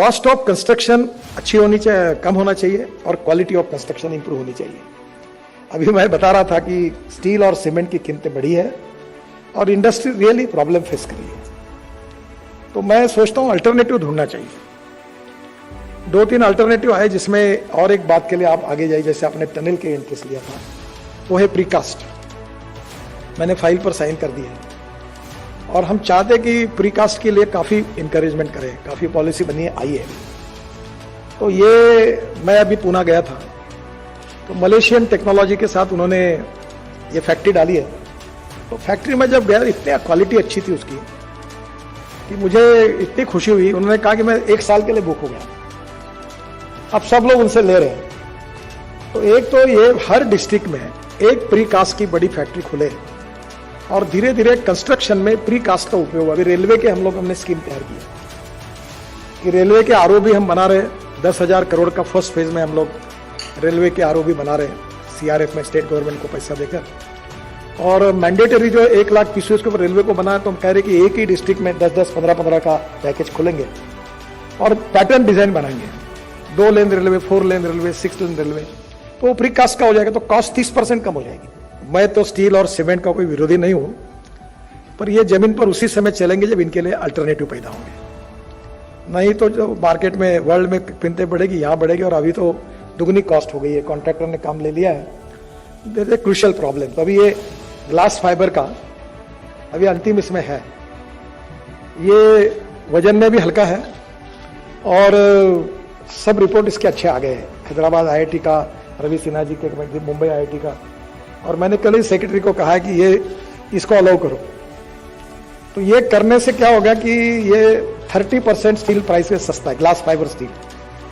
Cost of construction अच्छी होनी चाहिए, कम होना चाहिए, और क्वालिटी ऑफ कंस्ट्रक्शन इंप्रूव होनी चाहिए। अभी मैं बता रहा था कि स्टील और सीमेंट की कीमतें बढ़ी है और इंडस्ट्री रियली प्रॉब्लम फेस कर रही है। तो मैं सोचता हूं अल्टरनेटिव ढूंढना चाहिए। 2-3 अल्टरनेटिव आए, जिसमें और एक बात के लिए आप आगे जाइए, जैसे आपने टनल के इंटरेस्ट लिया था, वो है प्रीकास्ट। मैंने फाइल पर साइन कर दी है और हम चाहते कि प्रीकास्ट के लिए काफ़ी इंकरेजमेंट करें, काफ़ी पॉलिसी बनी है, आई है। तो ये मैं अभी पूना गया था, तो मलेशियन टेक्नोलॉजी के साथ उन्होंने ये फैक्ट्री डाली है। तो फैक्ट्री में जब गया, इतनी क्वालिटी अच्छी थी उसकी कि मुझे इतनी खुशी हुई। उन्होंने कहा कि मैं 1 साल के लिए बुक हो गया, अब सब लोग उनसे ले रहे हैं। तो एक तो ये हर डिस्ट्रिक्ट में एक प्रीकास्ट की बड़ी फैक्ट्री खुले और धीरे धीरे कंस्ट्रक्शन में प्रीकास्ट का उपयोग। अभी रेलवे के हमने स्कीम तैयार की कि रेलवे के आरओबी हम बना रहे हैं। 10,000 करोड़ का फर्स्ट फेज में हम लोग रेलवे के आरओबी बना रहे हैं, सीआरएफ में स्टेट गवर्नमेंट को पैसा देकर। और मैंडेटरी जो 1 लाख पीसीओ के ऊपर रेलवे को बनाया, तो हम कह रहे कि एक ही डिस्ट्रिक्ट में 10-10, 15-15 का पैकेज खोलेंगे और पैटर्न डिजाइन बनाएंगे। 2 लेन रेलवे, 4 लेन रेलवे, 6 लेन रेलवे, तो प्रीकास्ट का हो जाएगा, तो कॉस्ट 30% कम हो जाएगी। मैं तो स्टील और सीमेंट का कोई विरोधी नहीं हूं, पर ये जमीन पर उसी समय चलेंगे जब इनके लिए अल्टरनेटिव पैदा होंगे। नहीं तो जो मार्केट में वर्ल्ड में कीमतें बढ़ेगी, यहाँ बढ़ेगी, और अभी तो दुगनी कॉस्ट हो गई है। कॉन्ट्रैक्टर ने काम ले लिया है, there is a crucial problem. तो अभी ये ग्लास फाइबर का अभी अंतिम इसमें है, ये वजन में भी हल्का है और सब रिपोर्ट इसके अच्छे आ गए हैं। हैदराबाद आईआईटी का, रवि सिन्हा जी के, मुंबई आईआईटी का, और मैंने कल ही सेक्रेटरी को कहा है कि ये इसको अलाउ करो। तो ये करने से क्या होगा कि ये 30% स्टील प्राइस में सस्ता है, ग्लास फाइबर स्टील,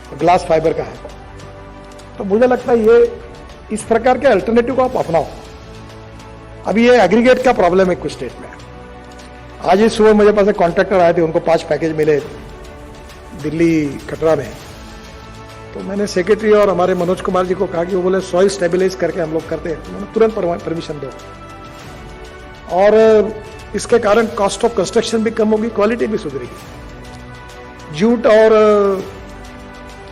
तो ग्लास फाइबर का है। तो मुझे लगता है ये इस प्रकार के अल्टरनेटिव को आप अपनाओ। अभी ये एग्रीगेट का प्रॉब्लम है कुछ स्टेट में। आज ही सुबह मुझे पास एक कॉन्ट्रैक्टर आए थे, उनको 5 पैकेज मिले दिल्ली कटरा में। तो मैंने सेक्रेटरी और हमारे मनोज कुमार जी को कहा कि वो बोले सॉइल स्टेबलाइज करके हम लोग करते हैं, तो मैंने तुरंत परमिशन दो। और इसके कारण कॉस्ट ऑफ कंस्ट्रक्शन भी कम होगी, क्वालिटी भी सुधरेगी। जूट और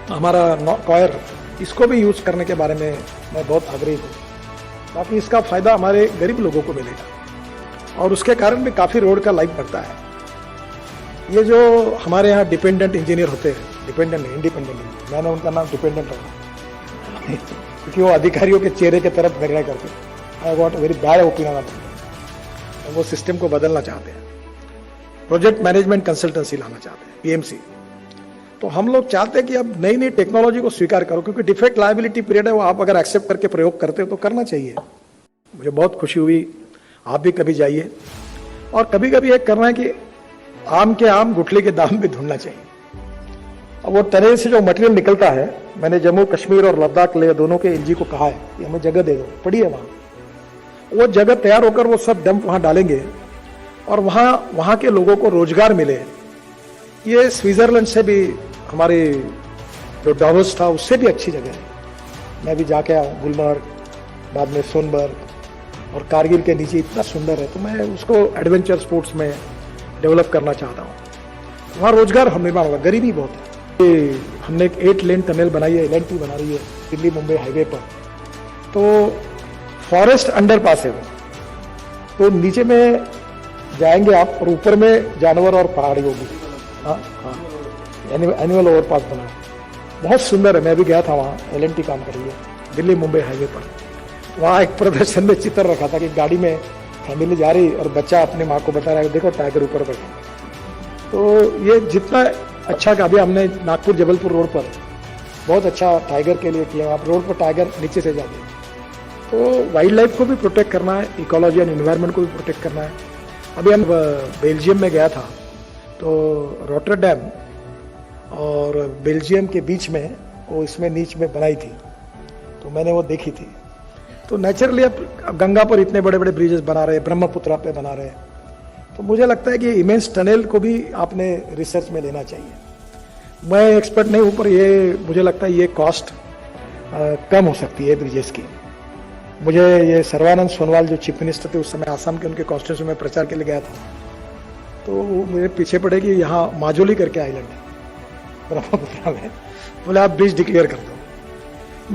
हमारा कॉयर, इसको भी यूज करने के बारे में मैं बहुत आग्रही हूँ, ताकि इसका फायदा हमारे गरीब लोगों को मिलेगा और उसके कारण भी काफी रोड का लाइफ बढ़ता है। ये जो हमारे यहाँ डिपेंडेंट इंजीनियर होते हैं, डिपेंडेंट नहीं, इंडिपेंडेंट, मैंने उनका नाम डिपेंडेंट रखा क्योंकि वो अधिकारियों के चेहरे की तरफ निर्णय करते हैं। I got very bad opinion, वो सिस्टम को बदलना चाहते हैं, प्रोजेक्ट मैनेजमेंट कंसल्टेंसी लाना चाहते हैं, पीएमसी। तो हम लोग चाहते हैं कि अब नई नई टेक्नोलॉजी को स्वीकार करो, क्योंकि डिफेक्ट लायबिलिटी पीरियड है, वो आप अगर एक्सेप्ट करके प्रयोग करते हो तो करना चाहिए। मुझे बहुत खुशी हुई, आप भी कभी जाइए। और कभी कभी एक करना है कि आम के आम गुठली के दाम भी ढूंढना चाहिए। अब वो टनल से जो मटेरियल निकलता है, मैंने जम्मू कश्मीर और लद्दाख ले दोनों के एलजी को कहा है कि हमें जगह दे दो, पड़ी है वहां। वो जगह तैयार होकर वो सब डंप वहां डालेंगे और वहां के लोगों को रोजगार मिले। ये स्विट्जरलैंड से भी, हमारे जो डावोस था उससे भी अच्छी जगह है। मैं भी जाके आया, गुलमर्ग, बाद में सोनबर्ग और कारगिल के नीचे इतना सुंदर है। तो मैं उसको एडवेंचर स्पोर्ट्स में डेवलप करना चाहता हूँ। वहाँ रोजगार हम निर्माण होगा, गरीबी बहुत है। हमने एक 8 लेन टनल बनाई है, एलएनटी बना रही है दिल्ली मुंबई हाईवे पर। तो फॉरेस्ट अंडरपास है वो, तो नीचे में जाएंगे आप और ऊपर में जानवर और पहाड़ी होगी। हाँ हाँ, एनुअल ओवरपास बना है, बहुत सुंदर है। मैं भी गया था वहाँ, एलएनटी काम कर रही है दिल्ली मुंबई हाईवे पर। वहाँ एक प्रदर्शन में चित्र रखा था कि गाड़ी में फैमिली जा रही और बच्चा अपने माँ को बता रहा है देखो टाइगर ऊपर बैठा। तो ये जितना अच्छा का, अभी हमने नागपुर जबलपुर रोड पर बहुत अच्छा टाइगर के लिए किया। आप रोड पर टाइगर नीचे से जाते हैं। तो वाइल्ड लाइफ को भी प्रोटेक्ट करना है, इकोलॉजी एंड एनवायरनमेंट को भी प्रोटेक्ट करना है। अभी हम बेल्जियम में गया था, तो रॉटरडैम और बेल्जियम के बीच में वो इसमें नीच में बनाई थी, तो मैंने वो देखी थी। तो नेचुरली अब गंगा पर इतने बड़े बड़े ब्रिजेस बना रहे हैं, ब्रह्मपुत्रा पे बना रहे हैं। तो मुझे लगता है कि इमेंस टनल को भी आपने रिसर्च में लेना चाहिए। मैं एक्सपर्ट नहीं हूँ, पर ये मुझे लगता है ये कॉस्ट कम हो सकती है ब्रिजेस की। मुझे ये सर्वानंद सोनोवाल जो चीफ मिनिस्टर थे उस समय, आसाम के, उनके कॉन्स्टिट्यूंसी में प्रचार के लिए गया था, तो वो मेरे पीछे पड़े कि यहाँ माजोली करके आइलैंड है, ब्रह्मपुत्रा में। बोले आप ब्रिज डिक्लेयर कर दो।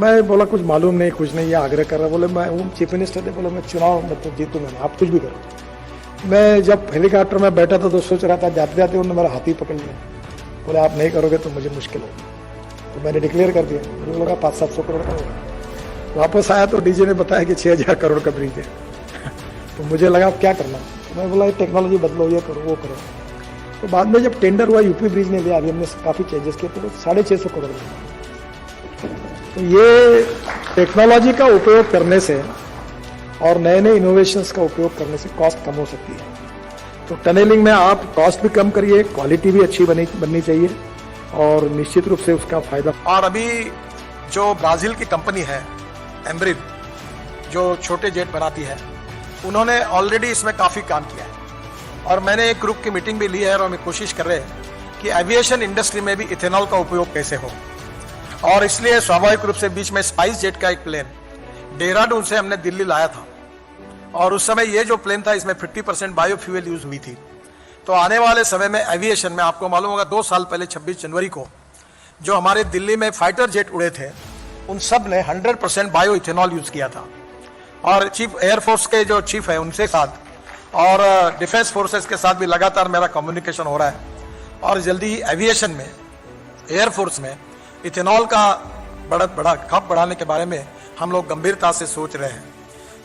मैं बोला कुछ मालूम नहीं, कुछ नहीं, ये आग्रह कर रहा। बोले मैं हूँ चीफ मिनिस्टर थे, बोले मैं चुनाव मतलब जीतूंगा मैं, आप कुछ भी करो। मैं जब हेलीकॉप्टर में बैठा था तो सोच रहा था, जाते जाते उन्होंने मेरा हाथ ही पकड़ लिया। बोले आप नहीं करोगे तो मुझे मुश्किल होगी। तो मैंने डिक्लेयर कर दिया। मुझे लगा 500-700 करोड़ का होगा। वापस आया तो डीजी ने बताया कि 6000 करोड़ का ब्रिज है। तो मुझे लगा अब क्या करना। तो मैं बोला टेक्नोलॉजी बदलो, ये करो वो करो। तो बाद में जब टेंडर हुआ यूपी ब्रिज ने लिया, अभी हमने काफ़ी चेंजेस किए, तो 650 करोड़ का। तो ये टेक्नोलॉजी का उपयोग करने से और नए नए इनोवेशंस का उपयोग करने से कॉस्ट कम हो सकती है। तो टनलिंग में आप कॉस्ट भी कम करिए, क्वालिटी भी अच्छी बननी चाहिए और निश्चित रूप से उसका फायदा। और अभी जो ब्राजील की कंपनी है एम्ब्रिल, जो छोटे जेट बनाती है, उन्होंने ऑलरेडी इसमें काफ़ी काम किया है। और मैंने एक ग्रुप की मीटिंग भी ली है और हम कोशिश कर रहे हैं कि एविएशन इंडस्ट्री में भी इथेनॉल का उपयोग कैसे हो। और इसलिए स्वाभाविक रूप से बीच में स्पाइस जेट का एक प्लेन देहरादून से हमने दिल्ली लाया था। और उस समय ये जो प्लेन था, इसमें 50% बायोफ्यूल यूज हुई थी। तो आने वाले समय में एविएशन में आपको मालूम होगा, 2 साल पहले 26 जनवरी को जो हमारे दिल्ली में फाइटर जेट उड़े थे, उन सब ने 100% बायो इथेनॉल यूज किया था। और चीफ एयरफोर्स के जो चीफ है उनसे साथ और डिफेंस फोर्सेस के साथ भी लगातार मेरा कम्युनिकेशन हो रहा है। और जल्दी ही एविएशन में, एयरफोर्स में इथेनॉल का बड़ा खप बढ़ाने के बारे में हम लोग गंभीरता से सोच रहे हैं।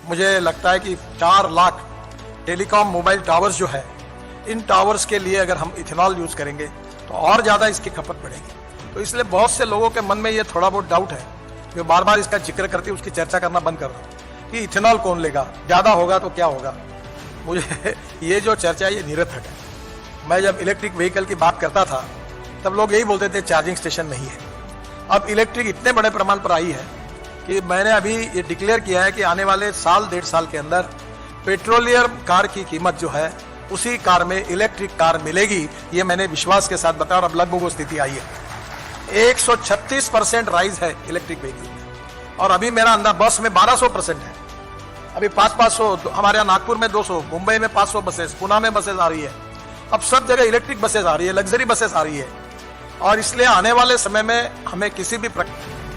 मुझे लगता है कि 4 लाख टेलीकॉम मोबाइल टावर्स जो है, इन टावर्स के लिए अगर हम इथेनॉल यूज करेंगे तो और ज़्यादा इसकी खपत बढ़ेगी। तो इसलिए बहुत से लोगों के मन में ये थोड़ा बहुत डाउट है, जो बार बार इसका जिक्र करते उसकी चर्चा करना बंद कर रहा हूँ कि इथेनॉल कौन लेगा, ज़्यादा होगा तो क्या होगा। मुझे ये जो चर्चा है ये निरर्थक है। मैं जब इलेक्ट्रिक व्हीकल की बात करता था तब लोग यही बोलते थे चार्जिंग स्टेशन नहीं है। अब इलेक्ट्रिक इतने बड़े प्रमाण पर आई है कि मैंने अभी ये डिक्लेयर किया है कि आने वाले साल 1.5 साल के अंदर पेट्रोलियम कार की कीमत जो है, उसी कार में इलेक्ट्रिक कार मिलेगी। ये मैंने विश्वास के साथ बताया और अब लगभग वो स्थिति आई है। 136% राइज है इलेक्ट्रिक व्हीकल में। और अभी मेरा अंदाज बस में 1200% है। अभी 500 हमारे यहाँ नागपुर में 200, मुंबई में 500 बसेस, पुणे में बसेस आ रही है। अब सब जगह इलेक्ट्रिक बसेस आ रही है, लग्जरी बसेस आ रही है। और इसलिए आने वाले समय में हमें किसी भी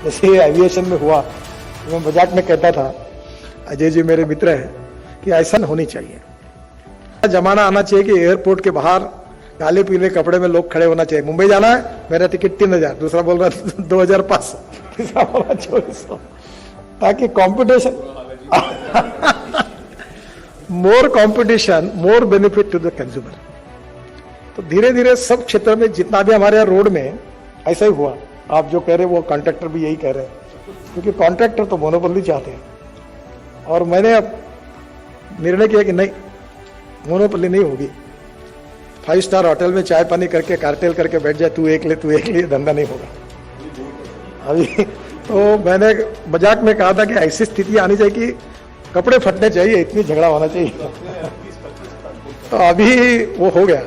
जैसे एविएशन में हुआ, तो मैं मजाक में कहता था, अजय जी मेरे मित्र हैं, कि ऐसा होनी चाहिए। जमाना आना चाहिए कि एयरपोर्ट के बाहर काले पीले कपड़े में लोग खड़े होना चाहिए। मुंबई जाना है, मेरा टिकट 3000, दूसरा बोल रहा 2500, तीसरा बोल रहा 2400, ताकि competition more competition more benefit to the consumer. तो धीरे धीरे सब क्षेत्र में जितना भी हमारे यहाँ रोड में ऐसा ही हुआ। आप जो कह रहे हैं वो कॉन्ट्रैक्टर भी यही कह रहे हैं, क्योंकि कॉन्ट्रैक्टर तो मोनोपोली चाहते हैं। और मैंने अब निर्णय किया कि नहीं, मोनोपोली नहीं होगी। 5 स्टार होटल में चाय पानी करके कार्टेल करके बैठ जाए, तू एक ले, धंधा नहीं होगा अभी। तो मैंने मजाक में कहा था कि ऐसी स्थिति आनी चाहिए कि कपड़े फटने चाहिए, इतनी झगड़ा होना चाहिए। तो अभी वो हो गया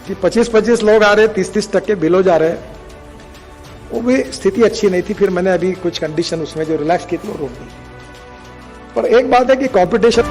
कि 25-25 लोग आ रहे, 30-30 टक्के बिल हो जा रहे हैं। वो भी स्थिति अच्छी नहीं थी। फिर मैंने अभी कुछ कंडीशन उसमें जो रिलैक्स की थी वो रोक दी। पर एक बात है कि कंपटीशन